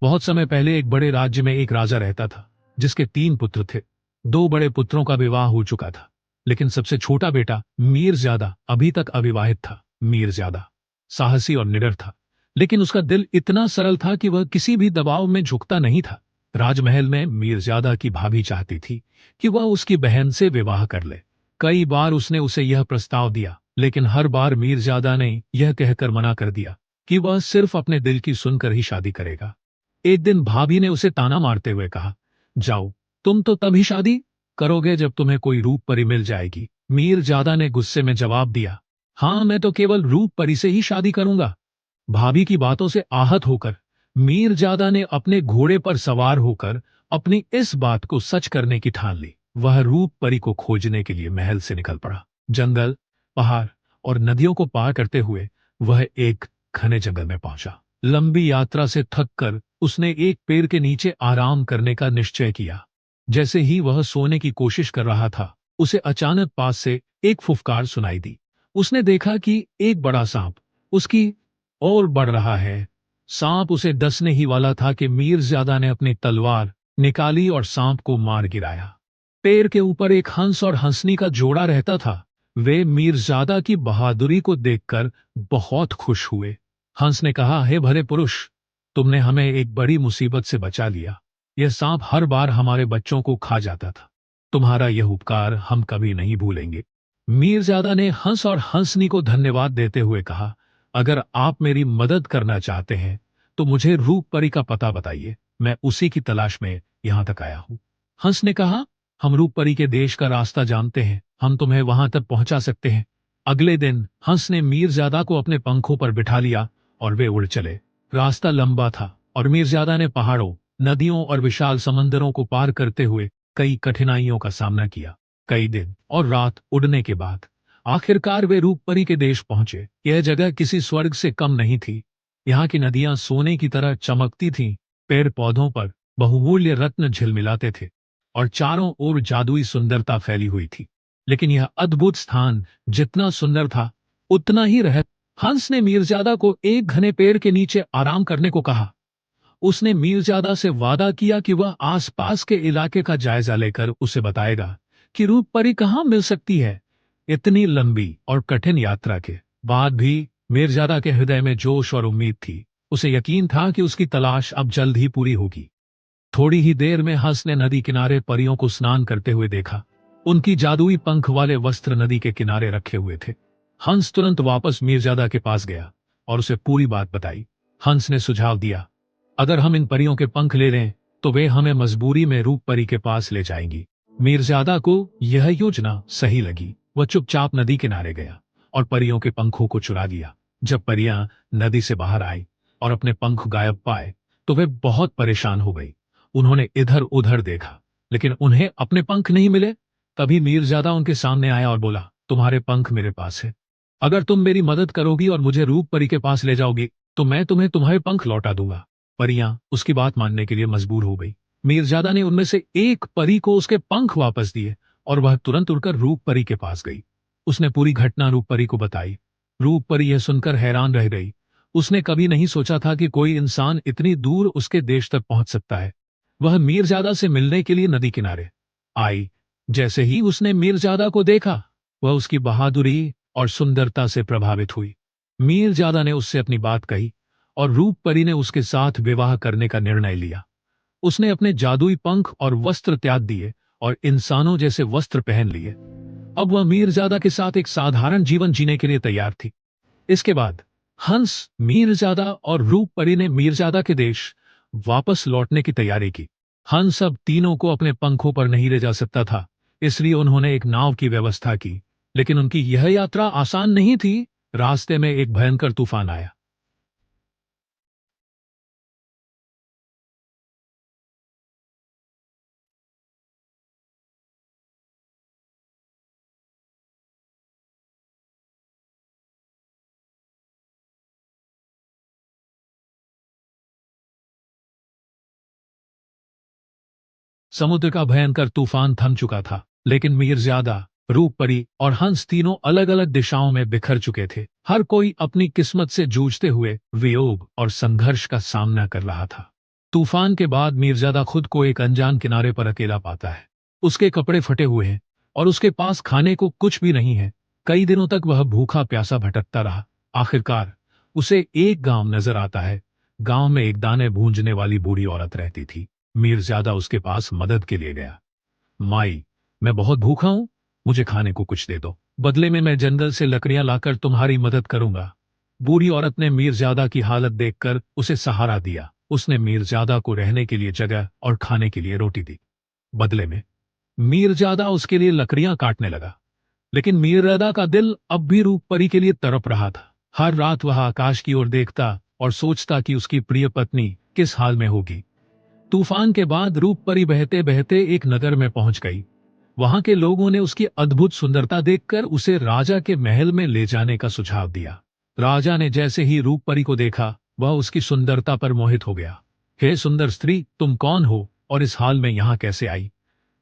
बहुत समय पहले एक बड़े राज्य में एक राजा रहता था, जिसके 3 पुत्र थे। 2 बड़े पुत्रों का विवाह हो चुका था, लेकिन सबसे छोटा बेटा मीरजादा अभी तक अविवाहित था। मीरजादा साहसी और निडर था, लेकिन उसका दिल इतना सरल था कि वह किसी भी दबाव में झुकता नहीं था। राजमहल में मीरजादा की भाभी चाहती थी कि वह उसकी बहन से विवाह कर ले। कई बार उसने उसे यह प्रस्ताव दिया, लेकिन हर बार मीरजादा ने यह कहकर मना कर दिया कि वह सिर्फ अपने दिल की सुनकर ही शादी करेगा। एक दिन भाभी ने उसे ताना मारते हुए कहा, जाओ, तुम तो तभी शादी करोगे जब तुम्हें कोई रूप परी मिल जाएगी। मीरजादा ने गुस्से में जवाब दिया, हाँ, मैं तो केवल रूप परी से ही शादी करूंगा। भाभी की बातों से आहत होकर मीरजादा ने अपने घोड़े पर सवार होकर अपनी इस बात को सच करने की ठान ली। वह रूप परी को खोजने के लिए महल से निकल पड़ा। जंगल, पहाड़ और नदियों को पार करते हुए वह एक घने जंगल में पहुंचा। लंबी यात्रा से थककर उसने एक पेड़ के नीचे आराम करने का निश्चय किया। जैसे ही वह सोने की कोशिश कर रहा था, उसे अचानक पास से एक फुफकार सुनाई दी। उसने देखा कि एक बड़ा सांप उसकी और बढ़ रहा है। सांप उसे डसने ही वाला था कि मीरजादा ने अपनी तलवार निकाली और सांप को मार गिराया। पेड़ के ऊपर एक हंस और हंसनी का जोड़ा रहता था। वे मीरजादा की बहादुरी को देखकर बहुत खुश हुए। हंस ने कहा, हे भले पुरुष, तुमने हमें एक बड़ी मुसीबत से बचा लिया। यह सांप हर बार हमारे बच्चों को खा जाता था। तुम्हारा यह उपकार हम कभी नहीं भूलेंगे। मीरजादा ने हंस और हंसनी को धन्यवाद देते हुए कहा, अगर आप मेरी मदद करना चाहते हैं तो मुझे रूप परी का पता बताइए। मैं उसी की तलाश में यहां तक आया हूं। हंस ने कहा, हम रूप परी के देश का रास्ता जानते हैं, हम तुम्हें वहां तक पहुंचा सकते हैं। अगले दिन हंस ने मीरजादा को अपने पंखों पर बिठा लिया और वे उड़ चले। रास्ता लंबा था और मीरजादा ने पहाड़ों, नदियों और विशाल समंदरों को पार करते हुए कई कठिनाइयों का सामना किया। कई दिन और रात उड़ने के बाद आखिरकार वे रूपपरी के देश पहुंचे। यह जगह किसी स्वर्ग से कम नहीं थी। यहाँ की नदियां सोने की तरह चमकती थीं, पेड़ पौधों पर बहुमूल्य रत्न झिलमिलाते थे और चारों ओर जादुई सुंदरता फैली हुई थी। लेकिन यह अद्भुत स्थान जितना सुंदर था, उतना ही रह हंस ने मीरजादा को एक घने पेड़ के नीचे आराम करने को कहा। उसने मीरजादा से वादा किया कि वह आसपास के इलाके का जायजा लेकर उसे बताएगा कि रूप परी कहाँ मिल सकती है। इतनी लंबी और कठिन यात्रा के बाद भी मीरजादा के हृदय में जोश और उम्मीद थी। उसे यकीन था कि उसकी तलाश अब जल्द ही पूरी होगी। थोड़ी ही देर में हंस ने नदी किनारे परियों को स्नान करते हुए देखा। उनकी जादुई पंख वाले वस्त्र नदी के किनारे रखे हुए थे। हंस तुरंत वापस मीरजादा के पास गया और उसे पूरी बात बताई। हंस ने सुझाव दिया, अगर हम इन परियों के पंख ले लें तो वे हमें मजबूरी में रूप परी के पास ले जाएंगी। मीरजादा को यह योजना सही लगी। वह चुपचाप नदी किनारे गया और परियों के पंखों को चुरा लिया। जब परियां नदी से बाहर आई और अपने पंख गायब पाए तो वे बहुत परेशान हो गई। उन्होंने इधर उधर देखा, लेकिन उन्हें अपने पंख नहीं मिले। तभी मीरजादा उनके सामने आया और बोला, तुम्हारे पंख मेरे पास है। अगर तुम मेरी मदद करोगी और मुझे रूप परी के पास ले जाओगी तो मैं तुम्हें तुम्हारे पंख लौटा दूंगा। परियां उसकी बात मानने के लिए मजबूर हो गई। मीरजादा ने उनमें से एक परी को उसके पंख वापस दिए और वह तुरंत उड़कर रूप परी के पास गई। उसने पूरी घटना रूप परी को बताई। रूप परी यह सुनकर हैरान रह गई। उसने कभी नहीं सोचा था कि कोई इंसान इतनी दूर उसके देश तक पहुंच सकता है। वह मीरजादा से मिलने के लिए नदी किनारे आई। जैसे ही उसने मीरजादा को देखा, वह उसकी बहादुरी और सुंदरता से प्रभावित हुई। मीरजादा ने उससे अपनी बात कही और रूप परी ने उसके साथ विवाह करने का निर्णय लिया। उसने अपने जादुई पंख और वस्त्र त्याग दिए और इंसानों जैसे वस्त्र पहन लिए। अब वह मीरजादा के साथ एक साधारण जीवन जीने के लिए तैयार थी। इसके बाद हंस, मीरजादा और रूप परी ने मीरजादा के देश वापस लौटने की तैयारी की। हंस अब तीनों को अपने पंखों पर नहीं ले जा सकता था, इसलिए उन्होंने एक नाव की व्यवस्था की। लेकिन उनकी यह यात्रा आसान नहीं थी। रास्ते में एक भयंकर तूफान आया। समुद्र का भयंकर तूफान थम चुका था, लेकिन मीरजादा, रूप परी और हंस तीनों अलग अलग दिशाओं में बिखर चुके थे। हर कोई अपनी किस्मत से जूझते हुए वियोग और संघर्ष का सामना कर रहा था। तूफान के बाद मीरजादा खुद को एक अनजान किनारे पर अकेला पाता है। उसके कपड़े फटे हुए हैं और उसके पास खाने को कुछ भी नहीं है। कई दिनों तक वह भूखा प्यासा भटकता रहा। आखिरकार उसे एक गांव नजर आता है। गांव में एक दाने भूंजने वाली बूढ़ी औरत रहती थी। मीरजादा उसके पास मदद के लिए गया। माई, मैं बहुत भूखा हूं, मुझे खाने को कुछ दे दो। बदले में मैं जंगल से लकड़ियां लाकर तुम्हारी मदद करूंगा। बूढ़ी औरत ने मीरजादा की हालत देखकर उसे सहारा दिया। उसने मीरजादा को रहने के लिए जगह और खाने के लिए रोटी दी। बदले में मीरजादा उसके लिए लकड़ियां काटने लगा। लेकिन मीरजादा का दिल अब भी रूप परी के लिए तड़प रहा था। हर रात वह आकाश की ओर देखता और सोचता कि उसकी प्रिय पत्नी किस हाल में होगी। तूफान के बाद रूप परी बहते बहते एक नगर में पहुंच गई। वहां के लोगों ने उसकी अद्भुत सुंदरता देखकर उसे राजा के महल में ले जाने का सुझाव दिया। राजा ने जैसे ही रूप परी को देखा, वह उसकी सुंदरता पर मोहित हो गया। हे सुंदर स्त्री, तुम कौन हो और इस हाल में यहां कैसे आई?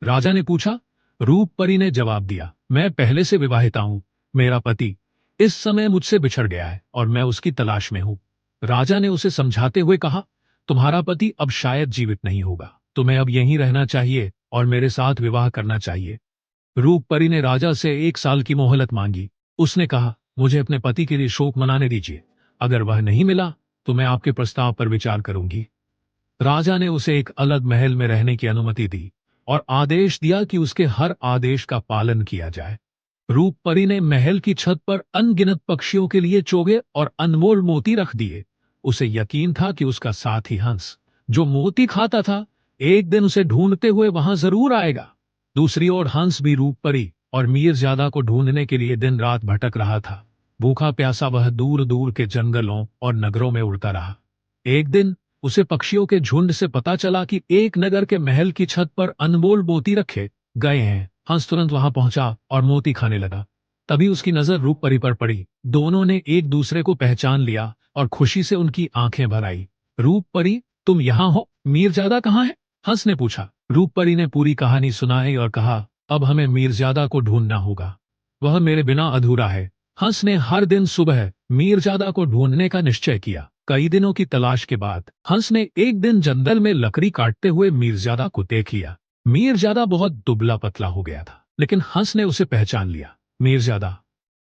राजा ने पूछा। रूप परी ने जवाब दिया, मैं पहले से विवाहिता हूं। मेरा पति इस समय मुझसे बिछड़ गया है और मैं उसकी तलाश में हूं। राजा ने उसे समझाते हुए कहा, तुम्हारा पति अब शायद जीवित नहीं होगा। तुम्हें अब यहीं रहना चाहिए और मेरे साथ विवाह करना चाहिए। रूप परी ने राजा से 1 साल की मोहलत मांगी। उसने कहा, मुझे अपने पति के लिए शोक मनाने दीजिए। अगर वह नहीं मिला तो मैं आपके प्रस्ताव पर विचार करूंगी। राजा ने उसे एक अलग महल में रहने की अनुमति दी और आदेश दिया कि उसके हर आदेश का पालन किया जाए। रूप परी ने महल की छत पर अनगिनत पक्षियों के लिए चोगे और अनमोल मोती रख दिए। उसे यकीन था कि उसका साथी हंस, जो मोती खाता था, एक दिन उसे ढूंढते हुए वहां जरूर आएगा। दूसरी ओर हंस भी रूप परी और मीरजादा को ढूंढने के लिए दिन रात भटक रहा था। भूखा प्यासा वह दूर दूर के जंगलों और नगरों में उड़ता रहा। एक दिन उसे पक्षियों के झुंड से पता चला कि एक नगर के महल की छत पर अनमोल मोती रखे गए हैं। हंस तुरंत वहां पहुंचा और मोती खाने लगा। तभी उसकी नजर रूप परी पर पड़ी। दोनों ने एक दूसरे को पहचान लिया और खुशी से उनकी आंखें भर आई। रूप परी, तुम यहाँ हो? मीरजादा कहाँ है? हंस ने पूछा। रूप परी ने पूरी कहानी सुनाई और कहा, अब हमें मीरजादा को ढूंढना होगा। वह मेरे बिना अधूरा है। हंस ने हर दिन सुबह मीरजादा को ढूंढने का निश्चय किया। कई दिनों की तलाश के बाद हंस ने एक दिन जंगल में लकड़ी काटते हुए मीरजादा को देख लिया। मीरजादा बहुत दुबला पतला हो गया था, लेकिन हंस ने उसे पहचान लिया। मीरजादा,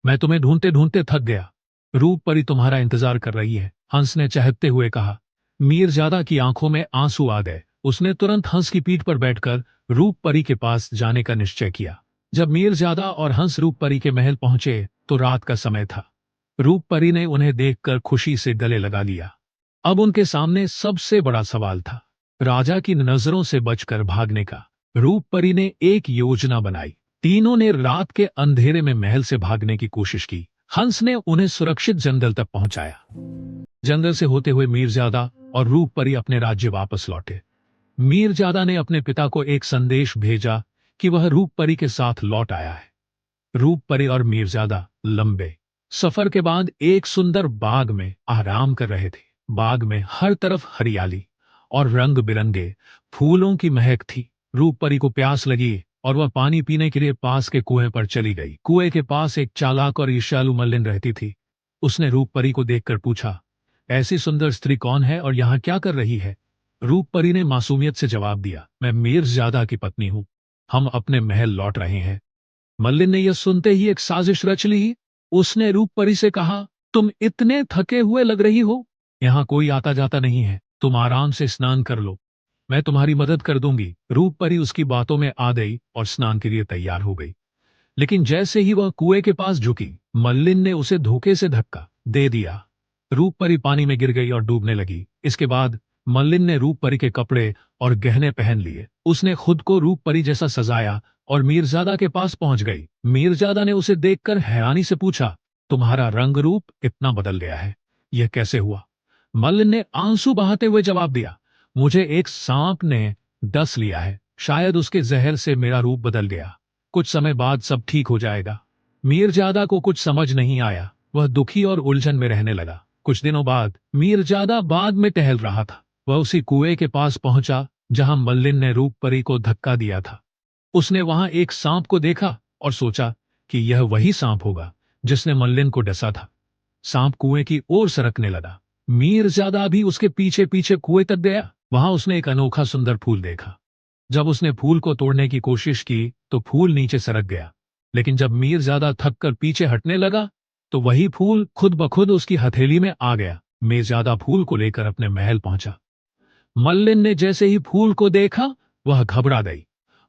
मैं तुम्हें ढूंढते ढूंढते थक गया। रूप परी तुम्हारा इंतजार कर रही है, हंस ने चहकते हुए कहा। मीरजादा की आंखों में आंसू आ गए। उसने तुरंत हंस की पीठ पर बैठकर रूप परी के पास जाने का निश्चय किया। जब मीरजादा और हंस रूप परी के महल पहुंचे तो रात का समय था। रूप परी ने उन्हें देखकर खुशी से गले लगा लिया। अब उनके सामने सबसे बड़ा सवाल था, राजा की नजरों से बचकर भागने का। रूप परी ने एक योजना बनाई। तीनों ने रात के अंधेरे में महल से भागने की कोशिश की। हंस ने उन्हें सुरक्षित जंगल तक पहुंचाया। जंगल से होते हुए मीरजादा और रूप परी अपने राज्य वापस लौटे। मीरजादा ने अपने पिता को एक संदेश भेजा कि वह रूप परी के साथ लौट आया है। रूप परी और मीरजादा लंबे सफर के बाद एक सुंदर बाग में आराम कर रहे थे। बाग में हर तरफ हरियाली और रंग बिरंगे फूलों की महक थी। रूप परी को प्यास लगी और वह पानी पीने के लिए पास के कुएं पर चली गई। कुएं के पास एक चालाक और ईर्ष्यालु मल्लिन रहती थी। उसने रूप परी को देखकर पूछा, ऐसी सुंदर स्त्री कौन है और यहाँ क्या कर रही है? रूप परी ने मासूमियत से जवाब दिया, मैं मीरजादा की पत्नी हूँ। हम अपने महल लौट रहे हैं। मल्लिन ने यह सुनते ही एक साजिश रच ली। उसने रूप परी से कहा, तुम इतने थके हुए लग रही हो, यहाँ कोई आता जाता नहीं है, तुम आराम से स्नान कर लो, मैं तुम्हारी मदद कर दूंगी। रूप परी उसकी बातों में आ गई और स्नान के लिए तैयार हो गई। लेकिन जैसे ही वह कुएं के पास झुकी, मल्लिन ने उसे धोखे से धक्का दे दिया। रूप परी पानी में गिर गई और डूबने लगी। इसके बाद मल्लिन ने रूप परी के कपड़े और गहने पहन लिए। उसने खुद को रूप परी जैसा सजाया और मीरजादा के पास पहुंच गई। मीरजादा ने उसे देखकर हैरानी से पूछा, तुम्हारा रंग रूप इतना बदल गया है, यह कैसे हुआ? मल्लिन ने आंसू बहाते हुए जवाब दिया, मुझे एक सांप ने डस लिया है, शायद उसके जहर से मेरा रूप बदल गया। कुछ समय बाद सब ठीक हो जाएगा। मीरजादा को कुछ समझ नहीं आया। वह दुखी और उलझन में रहने लगा। कुछ दिनों बाद मीरजादा बाग में टहल रहा था। वह उसी कुएं के पास पहुंचा जहां मल्लिन ने रूप परी को धक्का दिया था। उसने वहां एक सांप को देखा और सोचा कि यह वही सांप होगा जिसने मल्लिन को डसा था। सांप कुएं की ओर सरकने लगा। मीरजादा भी उसके पीछे पीछे कुएं तक गया। वहां उसने एक अनोखा सुंदर फूल देखा। जब उसने फूल को तोड़ने की कोशिश की तो फूल नीचे सरक गया। लेकिन जब मीरजादा थक कर पीछे हटने लगा तो वही फूल खुद ब खुद उसकी हथेली में आ गया। मीरजादा फूल को लेकर अपने महल पहुंचा। मल्लिन ने जैसे ही फूल को देखा, वह घबरा गई।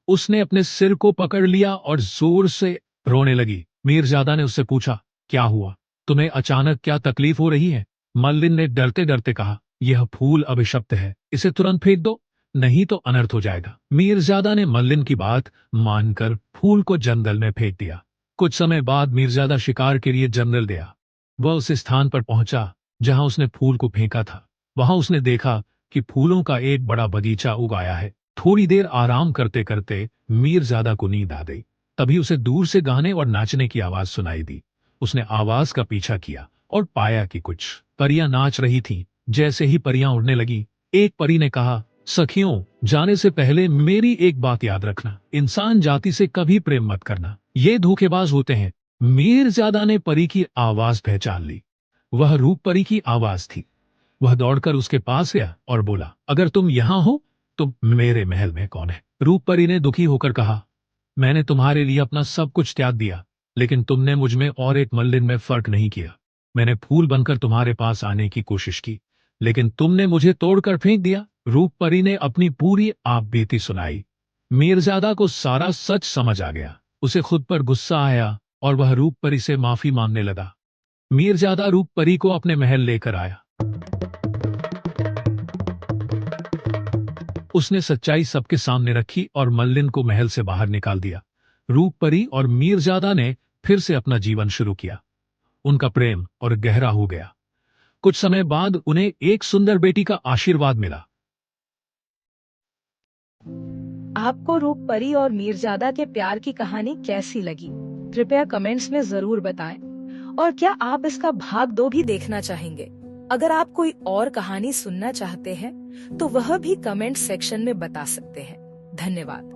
उसने अपने सिर को पकड़ लिया और जोर से रोने लगी। मीरजादा ने उससे पूछा, क्या हुआ? तुम्हें अचानक क्या तकलीफ हो रही है? मल्लिन ने डरते डरते कहा, यह फूल अभिशप्त है, इसे तुरंत फेंक दो, नहीं तो अनर्थ हो जाएगा। मीरजादा ने मल्लिन की बात मानकर फूल को जंगल में फेंक दिया। कुछ समय बाद मीरजादा शिकार के लिए जंगल गया। वह उस स्थान पर पहुंचा जहां उसने फूल को फेंका था। वहां उसने देखा कि फूलों का एक बड़ा बगीचा उगाया है। थोड़ी देर आराम करते करते मीरजादा को नींद आ गई। तभी उसे दूर से गाने और नाचने की आवाज सुनाई दी। उसने आवाज का पीछा किया और पाया कि कुछ परियां नाच रही थीं। जैसे ही परियां उड़ने लगी, एक परी ने कहा, सखियों, जाने से पहले मेरी एक बात याद रखना, इंसान जाति से कभी प्रेम मत करना, ये धोखेबाज होते हैं। मीरजादा ने परी की आवाज पहचान ली। वह रूप परी की आवाज थी। वह दौड़कर उसके पास गया और बोला, अगर तुम यहां हो तो मेरे महल में कौन है? रूप परी ने दुखी होकर कहा, मैंने तुम्हारे लिए अपना सब कुछ त्याग दिया, लेकिन तुमने मुझ में और एक मल्लिन में फर्क नहीं किया। मैंने फूल बनकर तुम्हारे पास आने की कोशिश की, लेकिन तुमने मुझे तोड़कर फेंक दिया। रूप परी ने अपनी पूरी आप बीती सुनाई। मीरजादा को सारा सच समझ आ गया। उसे खुद पर गुस्सा आया और वह रूप परी से माफी मांगने लगा। मीरजादा रूप परी को अपने महल लेकर आया। उसने सच्चाई सबके सामने रखी और मल्लिन को महल से बाहर निकाल दिया। रूप परी और मीरजादा ने फिर से अपना जीवन शुरू किया। उनका प्रेम और गहरा हो गया। कुछ समय बाद उन्हें एक सुंदर बेटी का आशीर्वाद मिला। आपको रूप परी और मीरजादा के प्यार की कहानी कैसी लगी? कृपया कमेंट्स में जरूर बताएं। और क्या आप इसका भाग 2 भी देखना चाहेंगे? अगर आप कोई और कहानी सुनना चाहते हैं, तो वह भी कमेंट सेक्शन में बता सकते हैं। धन्यवाद।